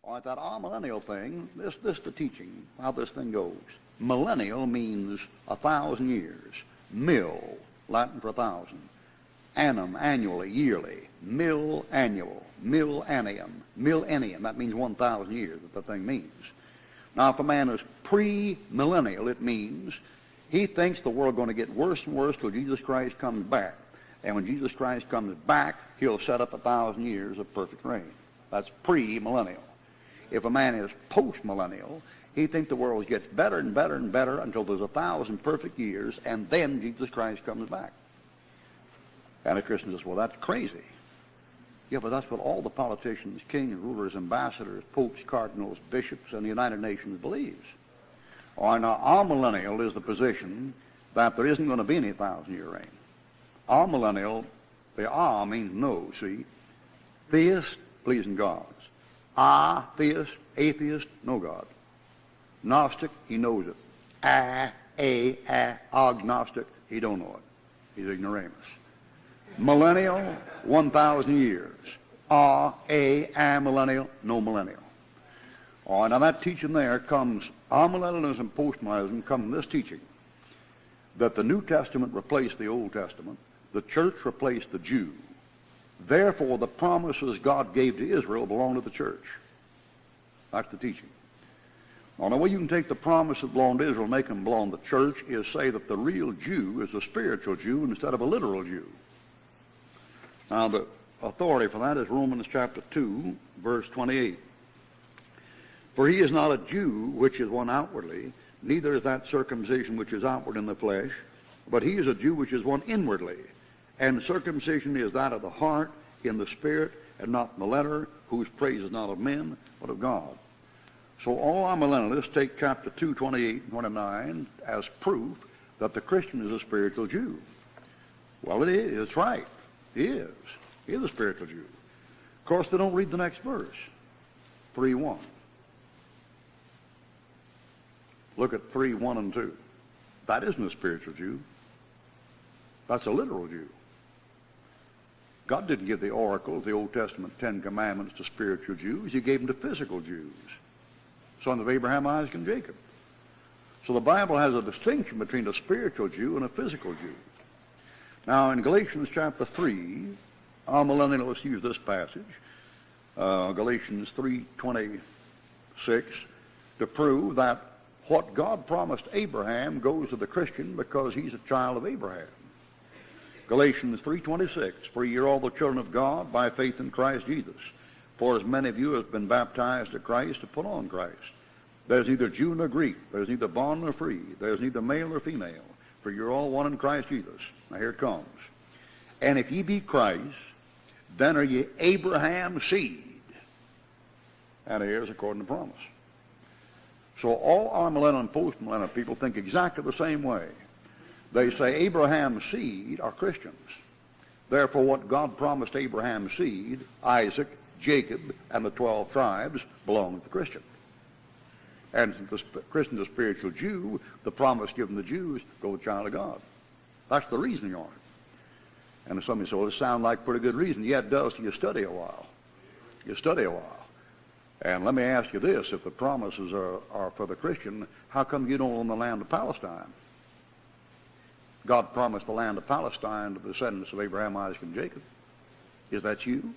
All right, that all-millennial thing, this the teaching, how this thing goes. Millennial means 1,000 years. Mil, Latin for 1,000. Annum, annually, yearly. Millennial, millennium, that means 1,000 years, that the thing means. Now, if a man is pre-millennial, it means he thinks the world is going to get worse and worse till Jesus Christ comes back. And when Jesus Christ comes back, he'll set up 1,000 years of perfect reign. That's pre-millennial. If a man is post-millennial, he thinks the world gets better and better and better until there's 1,000 perfect years, and then Jesus Christ comes back. And a Christian says, well, that's crazy. Yeah, but that's what all the politicians, kings, rulers, ambassadors, popes, cardinals, bishops, and the United Nations believes. All right, now, all-millennial is the position that there isn't going to be any 1,000-year reign. All-millennial, the ah means no, see? Theist, pleasing gods. Theist, atheist, no God. Gnostic, he knows it. Agnostic, he don't know it. He's ignoramus. Millennial, 1,000 years. Millennial, no millennial. All right, now that teaching there comes, amillennialism and postmillennialism come from this teaching, that the New Testament replaced the Old Testament, the church replaced the Jew. Therefore, the promises God gave to Israel belong to the church. That's the teaching. Now, the way you can take the promise that belonged to Israel and make them belong to the church is say that the real Jew is a spiritual Jew instead of a literal Jew. Now, the authority for that is Romans chapter 2, verse 28. For he is not a Jew which is one outwardly, neither is that circumcision which is outward in the flesh, but he is a Jew which is one inwardly. And circumcision is that of the heart, in the spirit, and not in the letter, whose praise is not of men, but of God. So all amillennialists take chapter 2, 28 and 29 as proof that the Christian is a spiritual Jew. Well, it is. It's right. He is. He is a spiritual Jew. Of course, they don't read the next verse, 3:1. Look at 3:1 and 2. That isn't a spiritual Jew. That's a literal Jew. God didn't give the oracle of the Old Testament 10 Commandments to spiritual Jews. He gave them to physical Jews, sons of Abraham, Isaac, and Jacob. So the Bible has a distinction between a spiritual Jew and a physical Jew. Now, in Galatians chapter 3, our millennialists use this passage, Galatians 3:26, to prove that what God promised Abraham goes to the Christian because he's a child of Abraham. Galatians 3:26, for ye are all the children of God by faith in Christ Jesus. For as many of you have been baptized to Christ to put on Christ. There's neither Jew nor Greek. There's neither bond nor free. There's neither male nor female. For you're all one in Christ Jesus. Now here it comes. And if ye be Christ, then are ye Abraham's seed, and heirs according to promise. So all our millennial and post-millennial people think exactly the same way. They say Abraham's seed are Christians. Therefore, what God promised Abraham's seed, Isaac, Jacob, and the 12 tribes, belong to the Christian. And since the Christian is a spiritual Jew, the promise given to the Jews, go the child of God. That's the reasoning on it. And somebody says, well, this sounds like pretty good reason. Yeah, it does till you study a while. You study a while. And let me ask you this, if the promises are for the Christian, how come you don't own the land of Palestine? God promised the land of Palestine to the descendants of Abraham, Isaac, and Jacob. Is that you?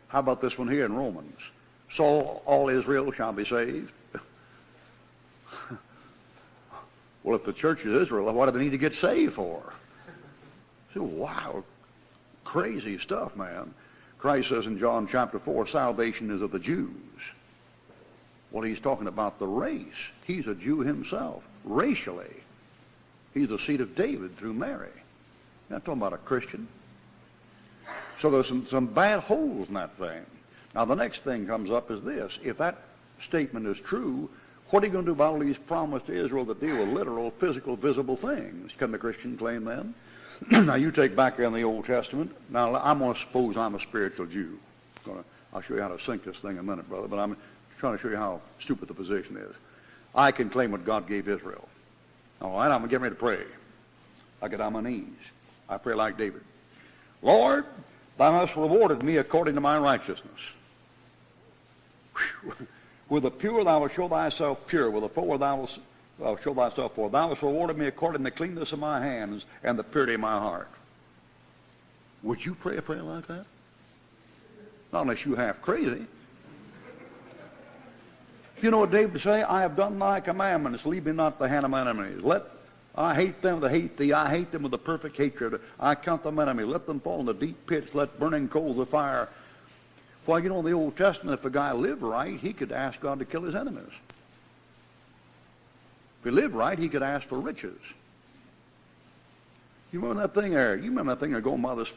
How about this one here in Romans? So all Israel shall be saved. Well, if the church is Israel, what do they need to get saved for? So, wow, crazy stuff, man. Christ says in John chapter 4, salvation is of the Jews. Well, he's talking about the race. He's a Jew himself, racially. He's the seed of David through Mary. You're not talking about a Christian. So there's some bad holes in that thing. Now, the next thing comes up is this. If that statement is true, what are you going to do about all these promises to Israel that deal with literal, physical, visible things? Can the Christian claim them? Now, you take back in the Old Testament. Now, I'm going to suppose I'm a spiritual Jew. I'll show you how to sink this thing in a minute, brother, but I'm trying to show you how stupid the position is. I can claim what God gave Israel. All right, I'm getting ready to pray. I get on my knees. I pray like David. Lord, thou hast rewarded me according to my righteousness. Whew. With the pure thou wilt show thyself pure. With the forward thou wilt show thyself forward. Thou hast rewarded me according to the cleanness of my hands and the purity of my heart. Would you pray a prayer like that? Not unless you half crazy. You know what David say? I have done thy commandments. Leave me not the hand of my enemies. I hate them that hate thee. I hate them with a perfect hatred. I count them enemy. Let them fall in the deep pits. Let burning coals of fire. Well, you know, in the Old Testament, if a guy lived right, he could ask God to kill his enemies. If he lived right, he could ask for riches. You remember that thing there? You remember that thing there going by this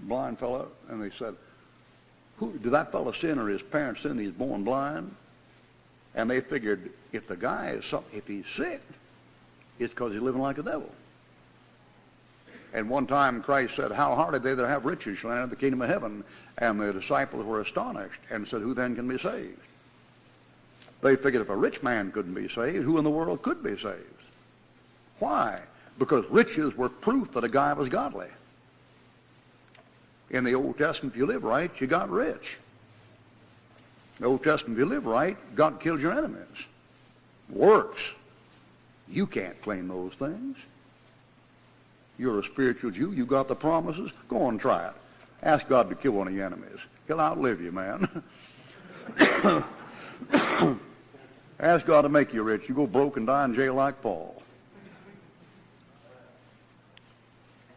blind fellow? And they said, did that fellow sin or his parents sin he's born blind? And they figured if the guy if he's sick, it's because he's living like the devil. And one time Christ said, how hard are they that have riches shall enter the kingdom of heaven? And the disciples were astonished and said, who then can be saved? They figured if a rich man couldn't be saved, who in the world could be saved? Why? Because riches were proof that a guy was godly. In the Old Testament, if you live right, you got rich. In the Old Testament, if you live right, God kills your enemies. Works. You can't claim those things. You're a spiritual Jew. You got the promises. Go on, try it. Ask God to kill one of your enemies. He'll outlive you, man. Ask God to make you rich. You go broke and die in jail like Paul.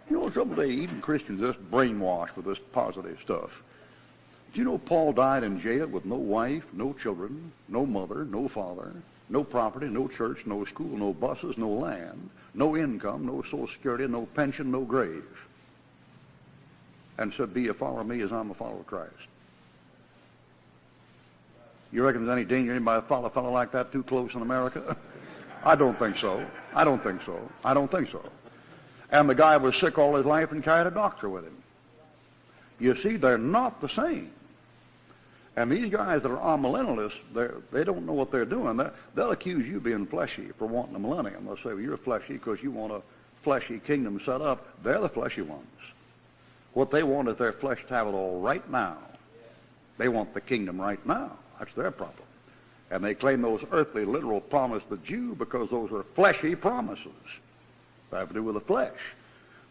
You know, someday even Christians are just brainwashed with this positive stuff. Do you know Paul died in jail with no wife, no children, no mother, no father, no property, no church, no school, no buses, no land, no income, no Social Security, no pension, no grave. And said, be a follower of me as I'm a follower of Christ. You reckon there's any danger anybody follow a fellow like that too close in America? I don't think so. I don't think so. I don't think so. And the guy was sick all his life and carried a doctor with him. You see, they're not the same. And these guys that are A-millennialists, they don't know what they're doing. They'll accuse you of being fleshy for wanting a millennium. They'll say, well, you're fleshy because you want a fleshy kingdom set up. They're the fleshy ones. What they want is their flesh to have it all right now. They want the kingdom right now. That's their problem. And they claim those earthly, literal promises to the Jew because those are fleshy promises. They have to do with the flesh.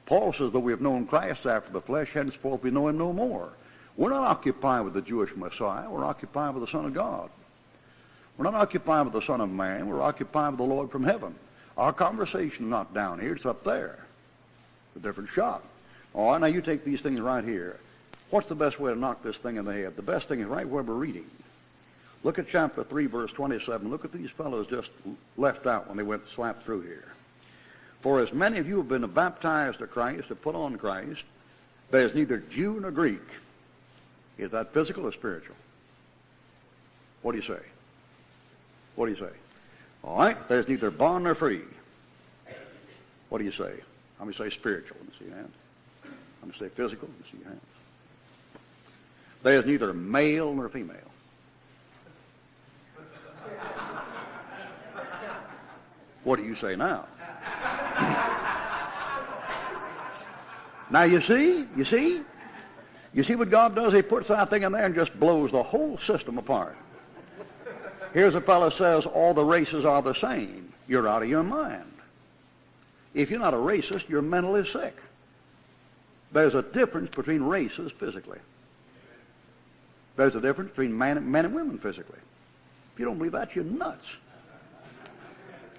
Paul says, though we have known Christ after the flesh, henceforth we know him no more. We're not occupied with the Jewish Messiah. We're occupied with the Son of God. We're not occupied with the Son of Man. We're occupied with the Lord from heaven. Our conversation is not down here. It's up there. It's a different shot. All right, now you take these things right here. What's the best way to knock this thing in the head? The best thing is right where we're reading. Look at chapter 3, verse 27. Look at these fellows just left out when they went slap through here. For as many of you have been baptized to Christ, have put on Christ, there is neither Jew nor Greek. Is that physical or spiritual? What do you say? What do you say? All right, there's neither bond nor free. What do you say? I'm going to say spiritual. Let me see your hand. I'm going to say physical. Let me see your hand. There's neither male nor female. What do you say now? Now you see what God does? He puts that thing in there and just blows the whole system apart. Here's a fellow says all the races are the same. You're out of your mind. If you're not a racist, you're mentally sick. There's a difference between races physically. There's a difference between men and women physically. If you don't believe that, you're nuts.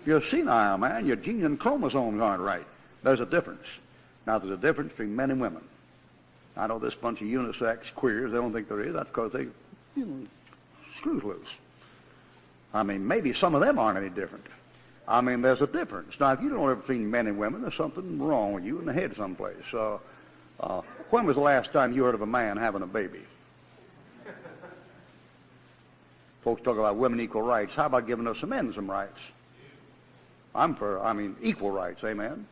You're senile, man. Your genes and chromosomes aren't right. There's a difference. Now, there's a difference between men and women. I know this bunch of unisex queers, they don't think there is. That's because they, screws loose. I mean, maybe some of them aren't any different. I mean, there's a difference. Now, if you don't know between men and women, there's something wrong with you in the head someplace. When was the last time you heard of a man having a baby? Folks talk about women equal rights. How about giving us some men some rights? I'm for, equal rights, amen.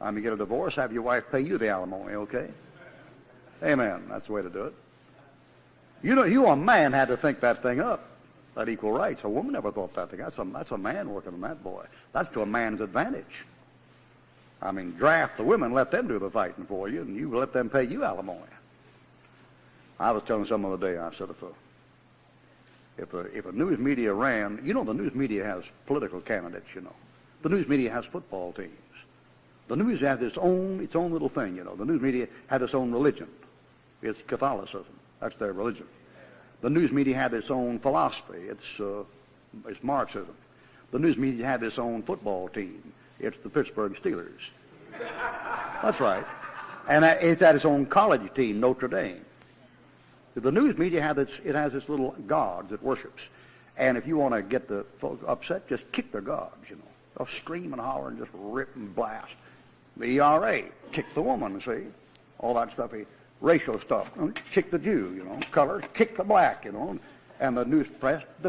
You get a divorce, have your wife pay you the alimony, okay? Amen. That's the way to do it. You a man had to think that thing up, that equal rights. A woman never thought that thing. That's a man working on that, boy. That's to a man's advantage. Draft the women, let them do the fighting for you, and you let them pay you alimony. I was telling someone the other day, I said, If a news media ran, you know, the news media has political candidates, you know. The news media has football teams. The news has its own little thing, you know. The news media had its own religion. It's Catholicism. That's their religion. The news media had its own philosophy. It's Marxism. The news media had its own football team. It's the Pittsburgh Steelers. That's right. And it's had its own college team, Notre Dame. The news media has its little gods it worships. And if you want to get the folks upset, just kick their gods, you know. They'll scream and holler and just rip and blast. The ERA, kick the woman, see? All that stuff, racial stuff. Kick the Jew, you know. Color, kick the black, you know. And the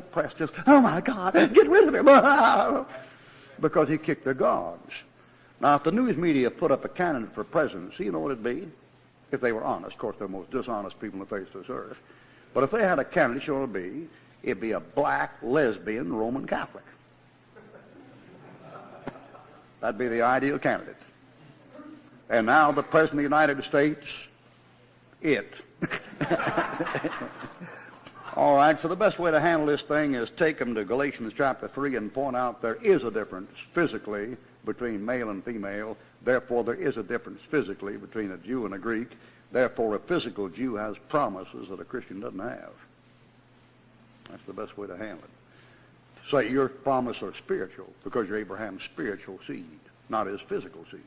press just, oh my God, get rid of him. Because he kicked their gods. Now, if the news media put up a candidate for presidency, you know what it'd be? If they were honest. Of course, they're the most dishonest people on the face of this earth. But if they had a candidate, you know what it'd be? It'd be a black, lesbian, Roman Catholic. That'd be the ideal candidate. And now the President of the United States, All right, so the best way to handle this thing is take them to Galatians chapter 3 and point out there is a difference physically between male and female. Therefore, there is a difference physically between a Jew and a Greek. Therefore, a physical Jew has promises that a Christian doesn't have. That's the best way to handle it. Say your promises are spiritual because you're Abraham's spiritual seed, not his physical seed,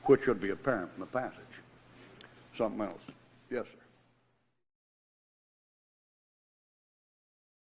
which should be apparent from the passage. Something else. Yes, sir.